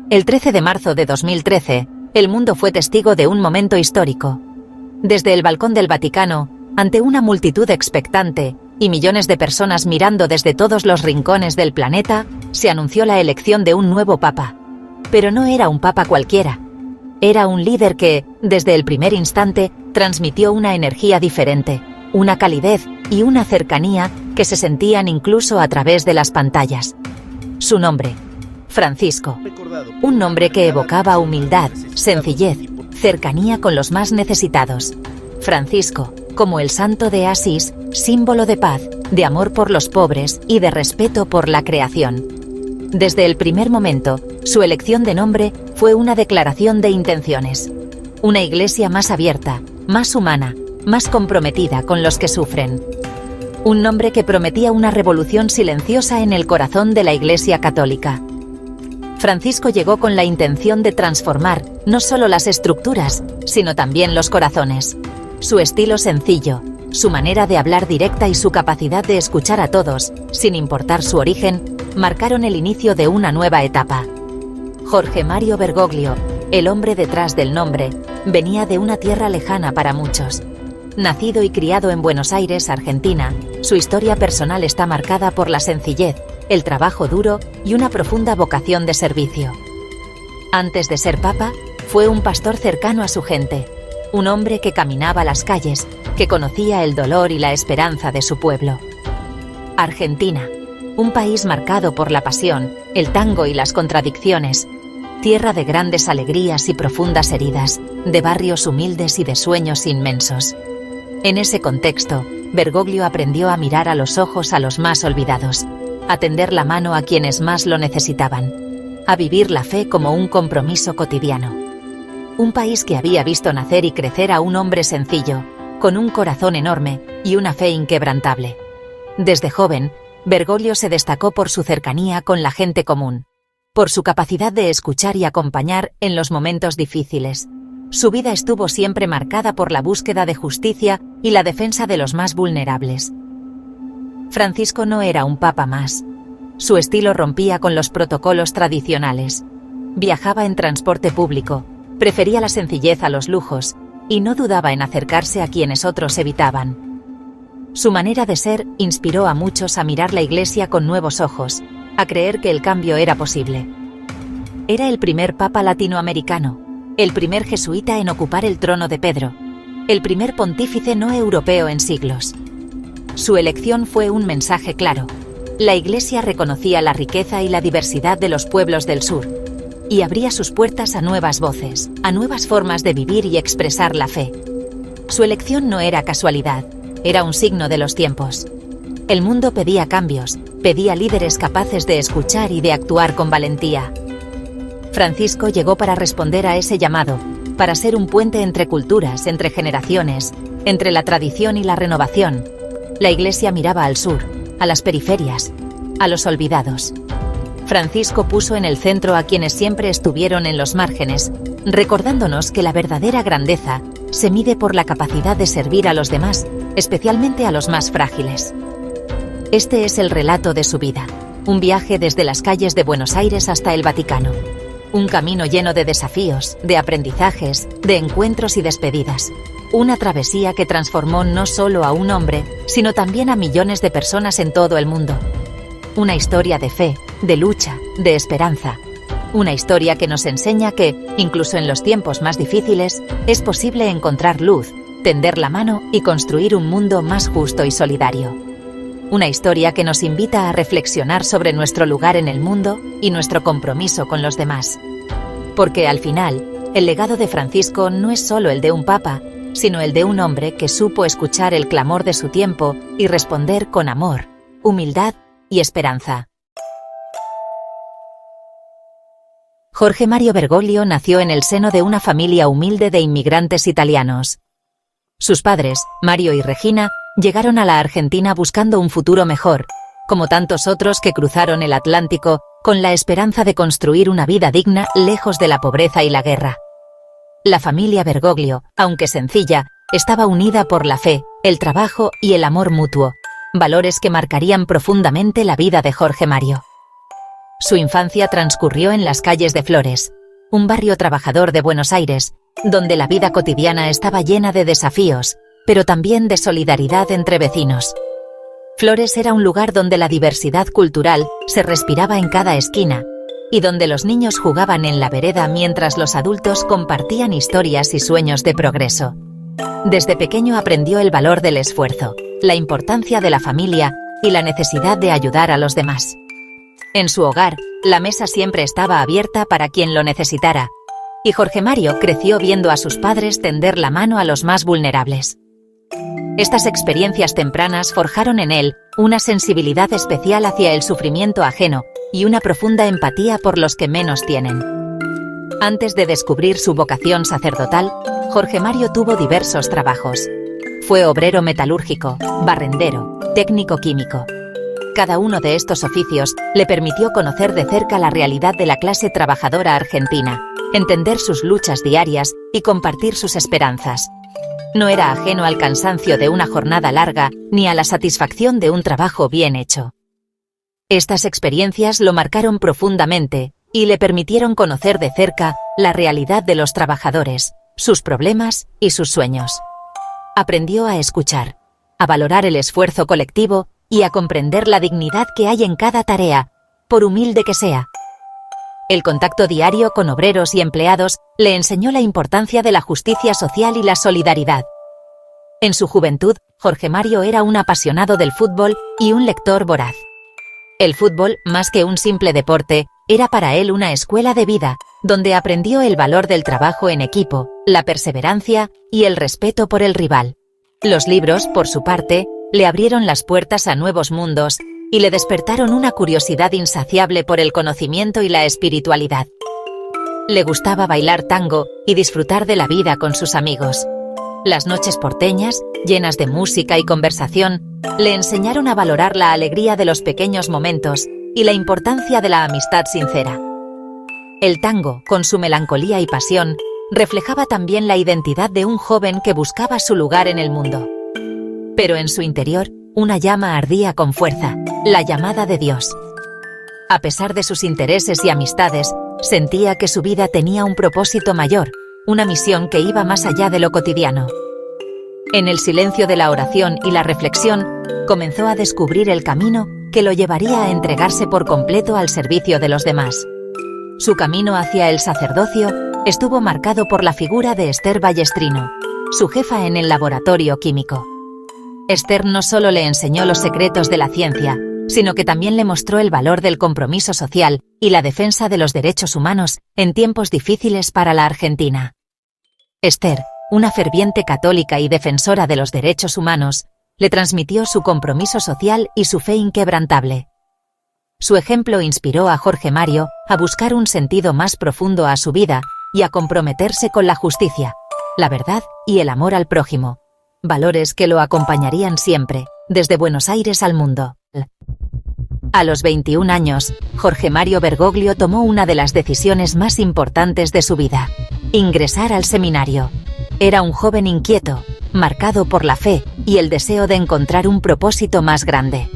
El 13 de marzo de 2013, el mundo fue testigo de un momento histórico. Desde el balcón del Vaticano, ante una multitud expectante y millones de personas mirando desde todos los rincones del planeta, se anunció la elección de un nuevo papa. Pero no era un papa cualquiera. Era un líder que, desde el primer instante, transmitió una energía diferente, una calidez y una cercanía que se sentían incluso a través de las pantallas. Su nombre: Francisco. Un nombre que evocaba humildad, sencillez, cercanía con los más necesitados. Francisco, como el santo de Asís, símbolo de paz, de amor por los pobres y de respeto por la creación. Desde el primer momento, su elección de nombre fue una declaración de intenciones. Una iglesia más abierta, más humana, más comprometida con los que sufren. Un nombre que prometía una revolución silenciosa en el corazón de la Iglesia Católica. Francisco llegó con la intención de transformar no solo las estructuras, sino también los corazones. Su estilo sencillo, su manera de hablar directa y su capacidad de escuchar a todos, sin importar su origen, marcaron el inicio de una nueva etapa. Jorge Mario Bergoglio, el hombre detrás del nombre, venía de una tierra lejana para muchos. Nacido y criado en Buenos Aires, Argentina, su historia personal está marcada por la sencillez, el trabajo duro y una profunda vocación de servicio. Antes de ser papa, fue un pastor cercano a su gente, un hombre que caminaba las calles, que conocía el dolor y la esperanza de su pueblo. Argentina, un país marcado por la pasión, el tango y las contradicciones, tierra de grandes alegrías y profundas heridas, de barrios humildes y de sueños inmensos. En ese contexto, Bergoglio aprendió a mirar a los ojos a los más olvidados, a tender la mano a quienes más lo necesitaban, a vivir la fe como un compromiso cotidiano. Un país que había visto nacer y crecer a un hombre sencillo, con un corazón enorme y una fe inquebrantable. Desde joven, Bergoglio se destacó por su cercanía con la gente común, por su capacidad de escuchar y acompañar en los momentos difíciles. Su vida estuvo siempre marcada por la búsqueda de justicia y la defensa de los más vulnerables. Francisco no era un papa más. Su estilo rompía con los protocolos tradicionales. Viajaba en transporte público, prefería la sencillez a los lujos, y no dudaba en acercarse a quienes otros evitaban. Su manera de ser inspiró a muchos a mirar la Iglesia con nuevos ojos, a creer que el cambio era posible. Era el primer papa latinoamericano, el primer jesuita en ocupar el trono de Pedro, el primer pontífice no europeo en siglos. Su elección fue un mensaje claro. La Iglesia reconocía la riqueza y la diversidad de los pueblos del sur, y abría sus puertas a nuevas voces, a nuevas formas de vivir y expresar la fe. Su elección no era casualidad, era un signo de los tiempos. El mundo pedía cambios, pedía líderes capaces de escuchar y de actuar con valentía. Francisco llegó para responder a ese llamado, para ser un puente entre culturas, entre generaciones, entre la tradición y la renovación. La Iglesia miraba al sur, a las periferias, a los olvidados. Francisco puso en el centro a quienes siempre estuvieron en los márgenes, recordándonos que la verdadera grandeza se mide por la capacidad de servir a los demás, especialmente a los más frágiles. Este es el relato de su vida, un viaje desde las calles de Buenos Aires hasta el Vaticano. Un camino lleno de desafíos, de aprendizajes, de encuentros y despedidas. Una travesía que transformó no solo a un hombre, sino también a millones de personas en todo el mundo. Una historia de fe, de lucha, de esperanza. Una historia que nos enseña que, incluso en los tiempos más difíciles, es posible encontrar luz, tender la mano y construir un mundo más justo y solidario. Una historia que nos invita a reflexionar sobre nuestro lugar en el mundo y nuestro compromiso con los demás. Porque al final, el legado de Francisco no es solo el de un papa, sino el de un hombre que supo escuchar el clamor de su tiempo y responder con amor, humildad y esperanza. Jorge Mario Bergoglio nació en el seno de una familia humilde de inmigrantes italianos. Sus padres, Mario y Regina, llegaron a la Argentina buscando un futuro mejor, como tantos otros que cruzaron el Atlántico con la esperanza de construir una vida digna lejos de la pobreza y la guerra. La familia Bergoglio, aunque sencilla, estaba unida por la fe, el trabajo y el amor mutuo, valores que marcarían profundamente la vida de Jorge Mario. Su infancia transcurrió en las calles de Flores, un barrio trabajador de Buenos Aires, donde la vida cotidiana estaba llena de desafíos, pero también de solidaridad entre vecinos. Flores era un lugar donde la diversidad cultural se respiraba en cada esquina, y donde los niños jugaban en la vereda mientras los adultos compartían historias y sueños de progreso. Desde pequeño aprendió el valor del esfuerzo, la importancia de la familia y la necesidad de ayudar a los demás. En su hogar, la mesa siempre estaba abierta para quien lo necesitara, y Jorge Mario creció viendo a sus padres tender la mano a los más vulnerables. Estas experiencias tempranas forjaron en él una sensibilidad especial hacia el sufrimiento ajeno y una profunda empatía por los que menos tienen. Antes de descubrir su vocación sacerdotal, Jorge Mario tuvo diversos trabajos. Fue obrero metalúrgico, barrendero, técnico químico. Cada uno de estos oficios le permitió conocer de cerca la realidad de la clase trabajadora argentina, entender sus luchas diarias y compartir sus esperanzas. No era ajeno al cansancio de una jornada larga ni a la satisfacción de un trabajo bien hecho. Estas experiencias lo marcaron profundamente y le permitieron conocer de cerca la realidad de los trabajadores, sus problemas y sus sueños. Aprendió a escuchar, a valorar el esfuerzo colectivo y a comprender la dignidad que hay en cada tarea, por humilde que sea. El contacto diario con obreros y empleados le enseñó la importancia de la justicia social y la solidaridad. En su juventud, Jorge Mario era un apasionado del fútbol y un lector voraz. El fútbol, más que un simple deporte, era para él una escuela de vida, donde aprendió el valor del trabajo en equipo, la perseverancia y el respeto por el rival. Los libros, por su parte, le abrieron las puertas a nuevos mundos y le despertaron una curiosidad insaciable por el conocimiento y la espiritualidad. Le gustaba bailar tango y disfrutar de la vida con sus amigos. Las noches porteñas, llenas de música y conversación, le enseñaron a valorar la alegría de los pequeños momentos y la importancia de la amistad sincera. El tango, con su melancolía y pasión, reflejaba también la identidad de un joven que buscaba su lugar en el mundo. Pero en su interior, una llama ardía con fuerza, la llamada de Dios. A pesar de sus intereses y amistades, sentía que su vida tenía un propósito mayor, una misión que iba más allá de lo cotidiano. En el silencio de la oración y la reflexión, comenzó a descubrir el camino que lo llevaría a entregarse por completo al servicio de los demás. Su camino hacia el sacerdocio estuvo marcado por la figura de Esther Ballestrino, su jefa en el laboratorio químico. Esther no solo le enseñó los secretos de la ciencia, sino que también le mostró el valor del compromiso social y la defensa de los derechos humanos en tiempos difíciles para la Argentina. Esther, una ferviente católica y defensora de los derechos humanos, le transmitió su compromiso social y su fe inquebrantable. Su ejemplo inspiró a Jorge Mario a buscar un sentido más profundo a su vida y a comprometerse con la justicia, la verdad y el amor al prójimo, valores que lo acompañarían siempre, desde Buenos Aires al mundo. A los 21 años, Jorge Mario Bergoglio tomó una de las decisiones más importantes de su vida: ingresar al seminario. Era un joven inquieto, marcado por la fe y el deseo de encontrar un propósito más grande.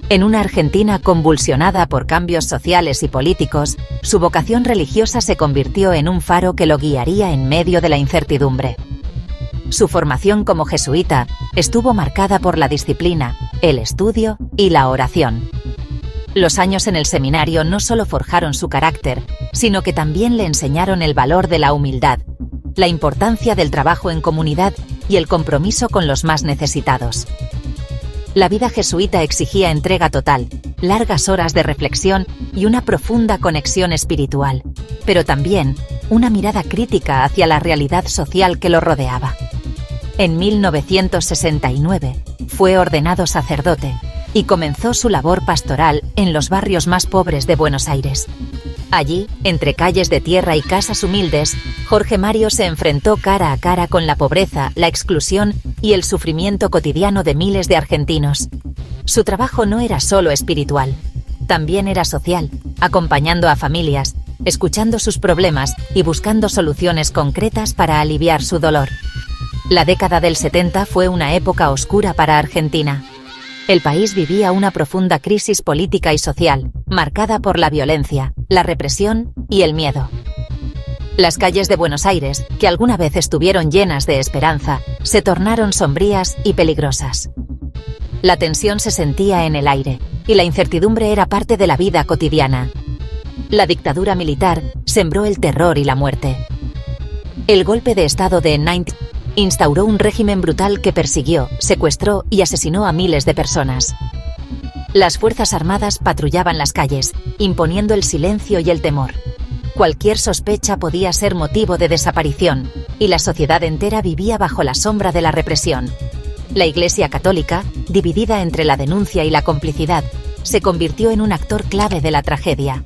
En una Argentina convulsionada por cambios sociales y políticos, su vocación religiosa se convirtió en un faro que lo guiaría en medio de la incertidumbre. Su formación como jesuita estuvo marcada por la disciplina, el estudio y la oración. Los años en el seminario no solo forjaron su carácter, sino que también le enseñaron el valor de la humildad, la importancia del trabajo en comunidad y el compromiso con los más necesitados. La vida jesuita exigía entrega total, largas horas de reflexión y una profunda conexión espiritual, pero también una mirada crítica hacia la realidad social que lo rodeaba. En 1969, fue ordenado sacerdote y comenzó su labor pastoral en los barrios más pobres de Buenos Aires. Allí, entre calles de tierra y casas humildes, Jorge Mario se enfrentó cara a cara con la pobreza, la exclusión y el sufrimiento cotidiano de miles de argentinos. Su trabajo no era solo espiritual, también era social, acompañando a familias, escuchando sus problemas y buscando soluciones concretas para aliviar su dolor. La década del 70 fue una época oscura para Argentina. El país vivía una profunda crisis política y social, marcada por la violencia, la represión y el miedo. Las calles de Buenos Aires, que alguna vez estuvieron llenas de esperanza, se tornaron sombrías y peligrosas. La tensión se sentía en el aire, y la incertidumbre era parte de la vida cotidiana. La dictadura militar sembró el terror y la muerte. El golpe de Estado de 90 instauró un régimen brutal que persiguió, secuestró y asesinó a miles de personas. Las Fuerzas Armadas patrullaban las calles, imponiendo el silencio y el temor. Cualquier sospecha podía ser motivo de desaparición, y la sociedad entera vivía bajo la sombra de la represión. La Iglesia Católica, dividida entre la denuncia y la complicidad, se convirtió en un actor clave de la tragedia.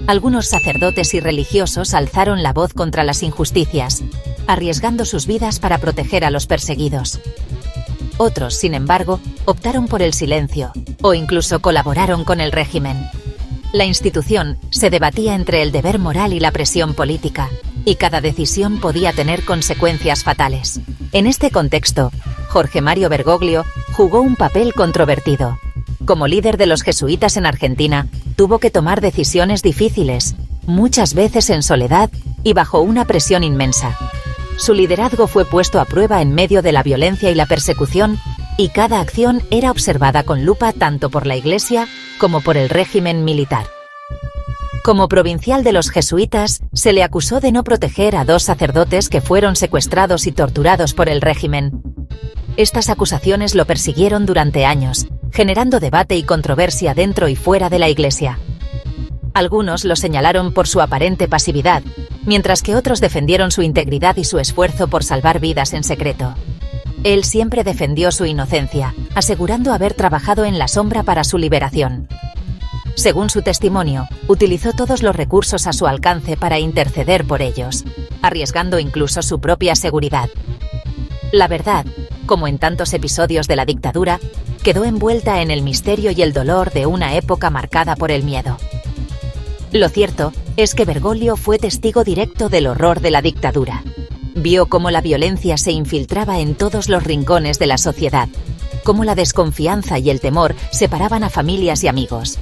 Algunos sacerdotes y religiosos alzaron la voz contra las injusticias, arriesgando sus vidas para proteger a los perseguidos. Otros, sin embargo, optaron por el silencio, o incluso colaboraron con el régimen. La institución se debatía entre el deber moral y la presión política, y cada decisión podía tener consecuencias fatales. En este contexto, Jorge Mario Bergoglio jugó un papel controvertido. Como líder de los jesuitas en Argentina, tuvo que tomar decisiones difíciles, muchas veces en soledad y bajo una presión inmensa. Su liderazgo fue puesto a prueba en medio de la violencia y la persecución, y cada acción era observada con lupa tanto por la Iglesia como por el régimen militar. Como provincial de los jesuitas, se le acusó de no proteger a 2 sacerdotes que fueron secuestrados y torturados por el régimen. Estas acusaciones lo persiguieron durante años, generando debate y controversia dentro y fuera de la Iglesia. Algunos lo señalaron por su aparente pasividad, mientras que otros defendieron su integridad y su esfuerzo por salvar vidas en secreto. Él siempre defendió su inocencia, asegurando haber trabajado en la sombra para su liberación. Según su testimonio, utilizó todos los recursos a su alcance para interceder por ellos, arriesgando incluso su propia seguridad. La verdad, como en tantos episodios de la dictadura, quedó envuelta en el misterio y el dolor de una época marcada por el miedo. Lo cierto es que Bergoglio fue testigo directo del horror de la dictadura. Vio cómo la violencia se infiltraba en todos los rincones de la sociedad, cómo la desconfianza y el temor separaban a familias y amigos.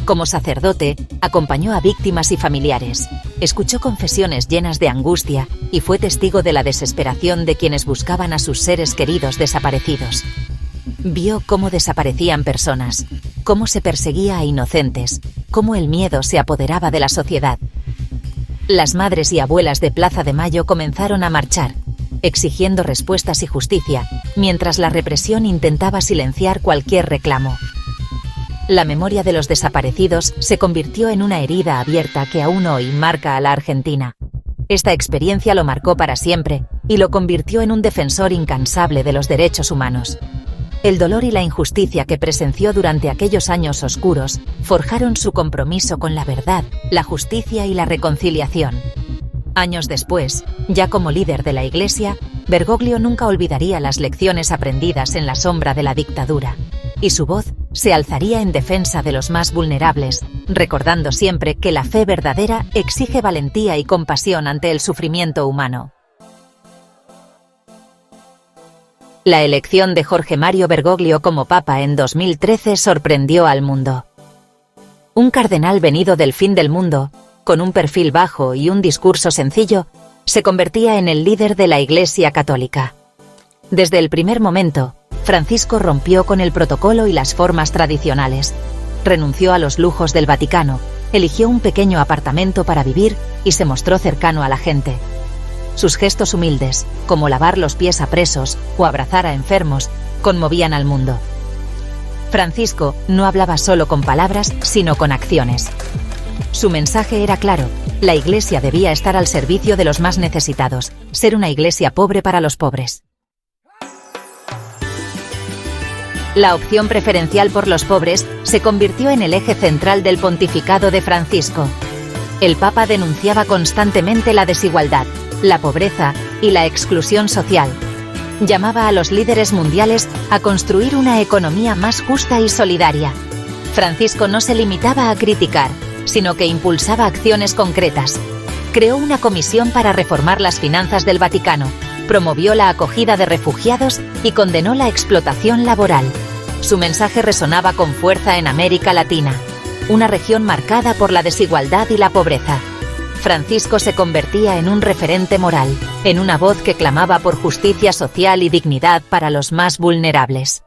Como sacerdote, acompañó a víctimas y familiares, escuchó confesiones llenas de angustia y fue testigo de la desesperación de quienes buscaban a sus seres queridos desaparecidos. Vio cómo desaparecían personas, cómo se perseguía a inocentes, cómo el miedo se apoderaba de la sociedad. Las madres y abuelas de Plaza de Mayo comenzaron a marchar, exigiendo respuestas y justicia, mientras la represión intentaba silenciar cualquier reclamo. La memoria de los desaparecidos se convirtió en una herida abierta que aún hoy marca a la Argentina. Esta experiencia lo marcó para siempre y lo convirtió en un defensor incansable de los derechos humanos. El dolor y la injusticia que presenció durante aquellos años oscuros forjaron su compromiso con la verdad, la justicia y la reconciliación. Años después, ya como líder de la Iglesia, Bergoglio nunca olvidaría las lecciones aprendidas en la sombra de la dictadura, y su voz se alzaría en defensa de los más vulnerables, recordando siempre que la fe verdadera exige valentía y compasión ante el sufrimiento humano. La elección de Jorge Mario Bergoglio como papa en 2013 sorprendió al mundo. Un cardenal venido del fin del mundo, con un perfil bajo y un discurso sencillo, se convertía en el líder de la Iglesia Católica. Desde el primer momento, Francisco rompió con el protocolo y las formas tradicionales. Renunció a los lujos del Vaticano, eligió un pequeño apartamento para vivir y se mostró cercano a la gente. Sus gestos humildes, como lavar los pies a presos o abrazar a enfermos, conmovían al mundo. Francisco no hablaba solo con palabras, sino con acciones. Su mensaje era claro: la Iglesia debía estar al servicio de los más necesitados, ser una Iglesia pobre para los pobres. La opción preferencial por los pobres se convirtió en el eje central del pontificado de Francisco. El Papa denunciaba constantemente la desigualdad, la pobreza y la exclusión social. Llamaba a los líderes mundiales a construir una economía más justa y solidaria. Francisco no se limitaba a criticar, sino que impulsaba acciones concretas. Creó una comisión para reformar las finanzas del Vaticano, promovió la acogida de refugiados y condenó la explotación laboral. Su mensaje resonaba con fuerza en América Latina, una región marcada por la desigualdad y la pobreza. Francisco se convertía en un referente moral, en una voz que clamaba por justicia social y dignidad para los más vulnerables.